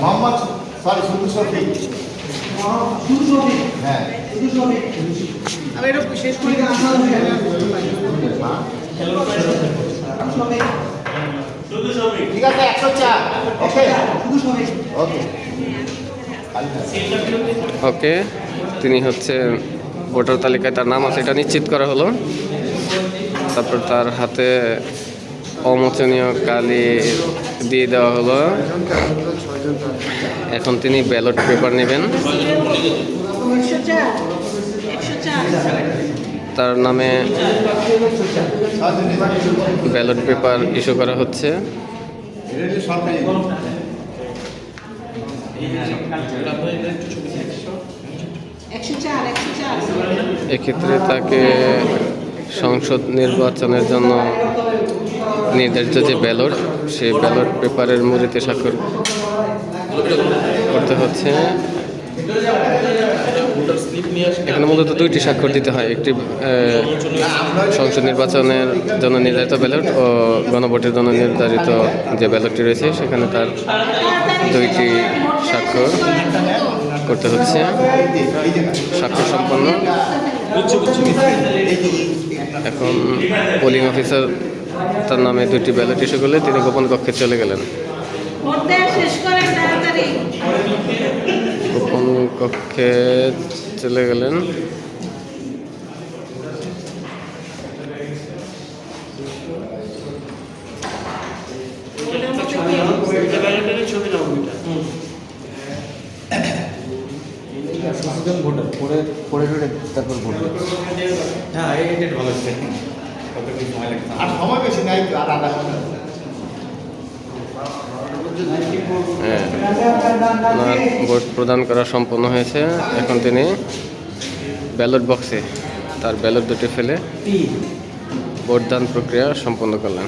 Mohammad sorry শুধু শফিক হ্যাঁ আমি এটা শেষ করে ঠিক আছে 104 ওকে ওকে ওকে, তিনি হচ্ছে ভোটার তালিকায় তার নাম আছে এটা নিশ্চিত করা হলো। তারপর তার হাতে অমোচনীয় কালি দিয়ে দেওয়া হলো। এখন তিনি ব্যালট পেপার নেবেন। তার নামে ব্যালট পেপার ইস্যু করা হচ্ছে। এক্ষেত্রে তাকে সংসদ নির্বাচনের জন্য নির্ধারিত যে ব্যালট, সেই ব্যালট পেপারের মুড়িতে স্বাক্ষর করতে হচ্ছে। এখানে মূলত দুইটি স্বাক্ষর দিতে হয়, একটি সংসদ নির্বাচনের জন্য নির্ধারিত ব্যালট ও গণভোটের জন্য নির্ধারিত যে ব্যালটটি রয়েছে সেখানে তার দুইটি স্বাক্ষর করতে হচ্ছে। স্বাক্ষর সম্পন্ন। এখন পোলিং অফিসার তার নামে দুইটি ব্যালট ইস্যু করলে তিনি গোপন কক্ষে চলে গেলেন। গোপন কক্ষে চলে গেলেন। তারপর ভোট হ্যাঁ এটা ভালো হচ্ছে আর সময় বেশি নাই আর আধা ঘন্টা ওনার ভোট প্রদান করা সম্পন্ন হয়েছে। এখন তিনি ব্যালট বক্সে তার ব্যালট দুটি ফেলে ভোটদান প্রক্রিয়া সম্পন্ন করলেন।